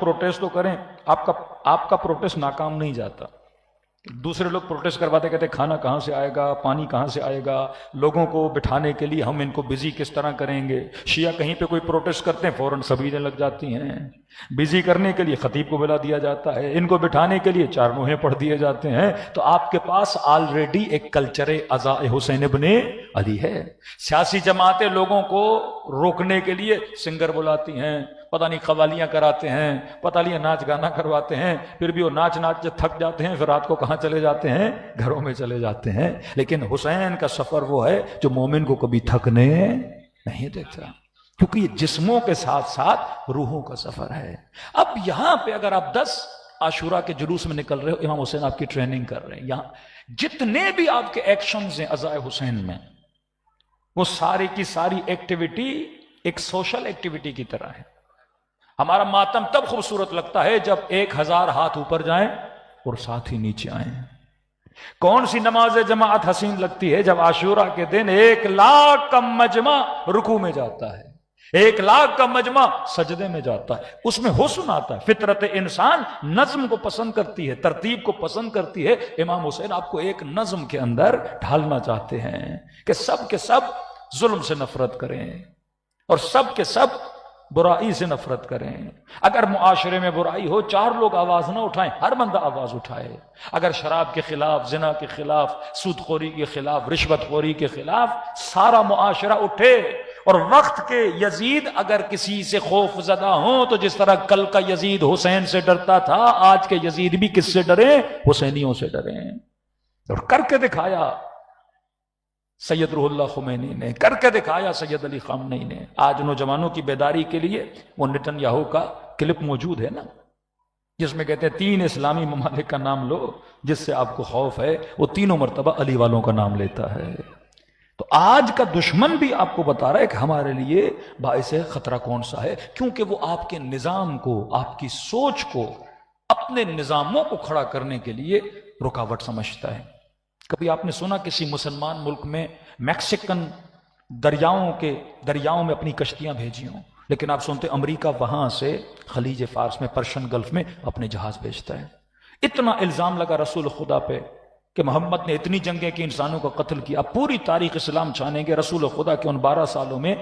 Protest تو کریں، آپ کا پروٹیسٹ ناکام نہیں جاتا. دوسرے لوگ پروٹیسٹ کرواتے کہتے کھانا کہاں سے آئے گا، پانی کہاں سے آئے گا، لوگوں کو بٹھانے کے لیے ہم ان کو بزی کس طرح کریں گے. شیعہ کہیں پہ کوئی پروٹیسٹ کرتے ہیں فوراً سبیلیں لگ جاتی ہیں، بزی کرنے کے لیے خطیب کو بلا دیا جاتا ہے، ان کو بٹھانے کے لیے 4 نوحے پڑھ دیے جاتے ہیں. تو آپ کے پاس آلریڈی ایک کلچر ازاء حسین ابن علی ہے. سیاسی جماعتیں لوگوں کو روکنے کے لیے سنگر بلاتی ہیں، پتہ نہیں قوالیاں کراتے ہیں، پتہ نہیں ناچ گانا کرواتے ہیں، پھر بھی وہ ناچ جب تھک جاتے ہیں پھر رات کو کہاں چلے جاتے ہیں؟ گھروں میں چلے جاتے ہیں. لیکن حسین کا سفر وہ ہے جو مومن کو کبھی تھکنے نہیں دیتا، کیونکہ یہ جسموں کے ساتھ ساتھ روحوں کا سفر ہے. اب یہاں پہ اگر آپ 10 عاشورہ کے جلوس میں نکل رہے ہو، امام حسین آپ کی ٹریننگ کر رہے ہیں، یہاں جتنے بھی آپ کے ایکشنز ہیں ازاء حسین میں، وہ ساری کی ساری ایکٹیویٹی ایک سوشل ایکٹیویٹی کی طرح ہے. ہمارا ماتم تب خوبصورت لگتا ہے جب 1000 ہاتھ اوپر جائیں اور ساتھ ہی نیچے آئیں. کون سی نماز جماعت حسین لگتی ہے؟ جب عاشورہ کے دن 1,00,000 کا مجمع رکوع میں جاتا ہے، 1,00,000 کا مجمع سجدے میں جاتا ہے. اس میں حسن آتا ہے. فطرت انسان نظم کو پسند کرتی ہے، ترتیب کو پسند کرتی ہے. امام حسین آپ کو ایک نظم کے اندر ڈھالنا چاہتے ہیں کہ سب کے سب ظلم سے نفرت کریں اور سب کے سب برائی سے نفرت کریں. اگر معاشرے میں برائی ہو 4 لوگ آواز نہ اٹھائیں، ہر بندہ آواز اٹھائے. اگر شراب کے خلاف، زنا کے خلاف، سود خوری کے خلاف، رشوت خوری کے خلاف سارا معاشرہ اٹھے. اور وقت کے یزید اگر کسی سے خوف زدہ ہوں تو جس طرح کل کا یزید حسین سے ڈرتا تھا، آج کے یزید بھی کس سے ڈریں؟ حسینیوں سے ڈریں. اور کر کے دکھایا سید روح اللہ خمینی نے، کر کے دکھایا سید علی خامنئی نے. آج نوجوانوں کی بیداری کے لیے وہ نتن یاہو کا کلپ موجود ہے نا، جس میں کہتے ہیں 3 اسلامی ممالک کا نام لو جس سے آپ کو خوف ہے. وہ تینوں مرتبہ علی والوں کا نام لیتا ہے. تو آج کا دشمن بھی آپ کو بتا رہا ہے کہ ہمارے لیے باعث خطرہ کون سا ہے، کیونکہ وہ آپ کے نظام کو، آپ کی سوچ کو، اپنے نظاموں کو کھڑا کرنے کے لیے رکاوٹ سمجھتا ہے. کبھی آپ نے سنا کسی مسلمان ملک میں میکسیکن دریاؤں میں اپنی کشتیاں بھیجی ہوں؟ لیکن آپ سنتے امریکہ وہاں سے خلیج فارس میں، پرشین گلف میں اپنے جہاز بھیجتا ہے. اتنا الزام لگا رسول خدا پہ کہ محمد نے اتنی جنگیں کی، انسانوں کا قتل کیا. اب پوری تاریخ اسلام چھانے گے رسول خدا کے ان 12 سالوں میں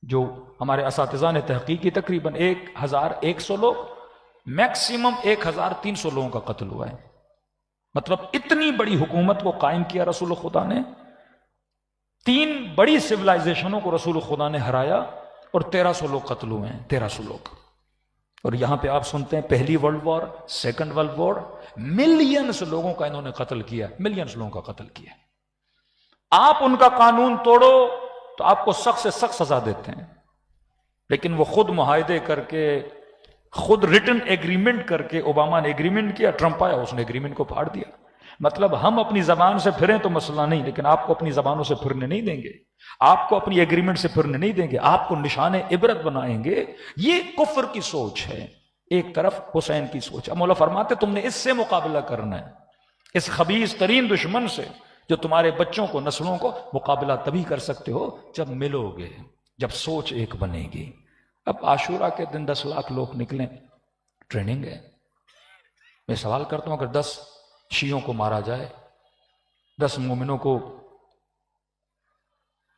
جو ہمارے اساتذہ نے تحقیق کی تقریباً 1100 لوگ، میکسیمم 1300 لوگوں کا قتل ہوا ہے. مطلب اتنی بڑی حکومت کو قائم کیا رسول خدا نے. 3 بڑی سیولائزیشنوں کو رسول خدا نے ہرایا اور 1300 لوگ قتل ہوئے ہیں، 1300 لوگ. اور یہاں پہ آپ سنتے ہیں پہلی world war, second world war, millions لوگوں کا انہوں نے قتل کیا، ملینز لوگوں کا قتل کیا. آپ ان کا قانون توڑو تو آپ کو سخت سے سخت سزا دیتے ہیں، لیکن وہ خود معاہدے کر کے، خود ریٹن ایگریمنٹ کر کے، اوباما نے ایگریمنٹ کیا، ٹرمپ آیا اس نے ایگریمنٹ کو پھاڑ دیا. مطلب ہم اپنی زبان سے پھریں تو مسئلہ نہیں، لیکن آپ کو اپنی زبانوں سے پھرنے نہیں دیں گے، آپ کو اپنی ایگریمنٹ سے پھرنے نہیں دیں گے، آپ کو نشان عبرت بنائیں گے. یہ کفر کی سوچ ہے. ایک طرف حسین کی سوچ ہے. مولا فرماتے تم نے اس سے مقابلہ کرنا ہے، اس خبیث ترین دشمن سے جو تمہارے بچوں کو، نسلوں کو مقابلہ تبھی کر سکتے ہو جب ملو گے، جب سوچ ایک بنے گی. اب عاشورہ کے دن 10 لاکھ لوگ نکلیں، ٹریننگ ہے. میں سوال کرتا ہوں اگر 10 شیعوں کو مارا جائے، 10 مومنوں کو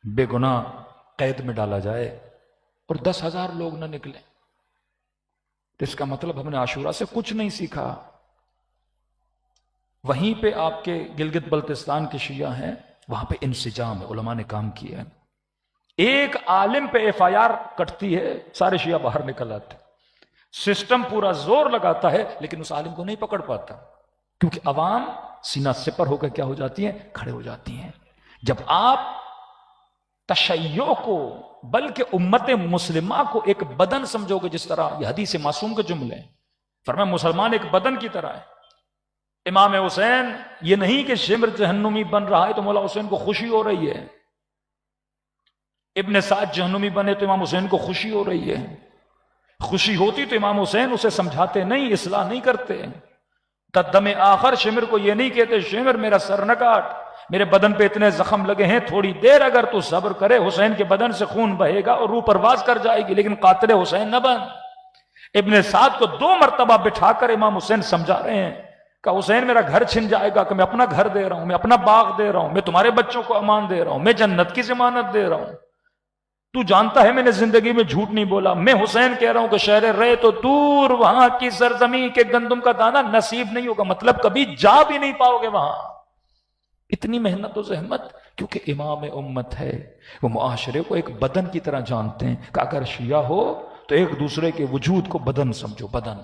بے گناہ قید میں ڈالا جائے اور 10,000 لوگ نہ نکلیں، تو اس کا مطلب ہم نے عاشورہ سے کچھ نہیں سیکھا. وہیں پہ آپ کے گلگت بلتستان کے شیعہ ہیں، وہاں پہ انسجام ہے، علماء نے کام کیا ہے. ایک عالم پہ FIR کٹتی ہے، سارے شیعہ باہر نکل آتے. سسٹم پورا زور لگاتا ہے لیکن اس عالم کو نہیں پکڑ پاتا، کیونکہ عوام سینہ سپر ہو کر کیا ہو جاتی ہیں؟ کھڑے ہو جاتی ہیں. جب آپ تشیع کو، بلکہ امت مسلمہ کو ایک بدن سمجھو گے، جس طرح یہ حدیث معصوم کے جملے ہیں، فرمایا مسلمان ایک بدن کی طرح ہے. امام حسین یہ نہیں کہ شمر جہنمی بن رہا ہے تو مولا حسین کو خوشی ہو رہی ہے، ابن سعد جہنمی بنے تو امام حسین کو خوشی ہو رہی ہے. خوشی ہوتی تو امام حسین اسے سمجھاتے نہیں، اصلاح نہیں کرتے. قدم آخر شمر کو یہ نہیں کہتے شمر میرا سر نہ کاٹ، میرے بدن پہ اتنے زخم لگے ہیں، تھوڑی دیر اگر تو صبر کرے حسین کے بدن سے خون بہے گا اور روح پرواز کر جائے گی، لیکن قاتل حسین نہ بن. ابن سعد کو 2 مرتبہ بٹھا کر امام حسین سمجھا رہے ہیں کہ حسین میرا گھر چھن جائے گا، کہ میں اپنا گھر دے رہا ہوں، میں اپنا باغ دے رہا ہوں، میں تمہارے بچوں کو امان دے رہا ہوں، میں جنت کی ضمانت دے رہا ہوں، تو جانتا ہے میں نے زندگی میں جھوٹ نہیں بولا، میں حسین کہہ رہا ہوں کہ شہر رے تو دور وہاں کی سرزمین کے گندم کا دانہ نصیب نہیں ہوگا، مطلب کبھی جا بھی نہیں پاؤ گے وہاں. اتنی محنت و زحمت، کیونکہ امام امت ہے. وہ معاشرے کو ایک بدن کی طرح جانتے ہیں کہ اگر شیعہ ہو تو ایک دوسرے کے وجود کو بدن سمجھو، بدن.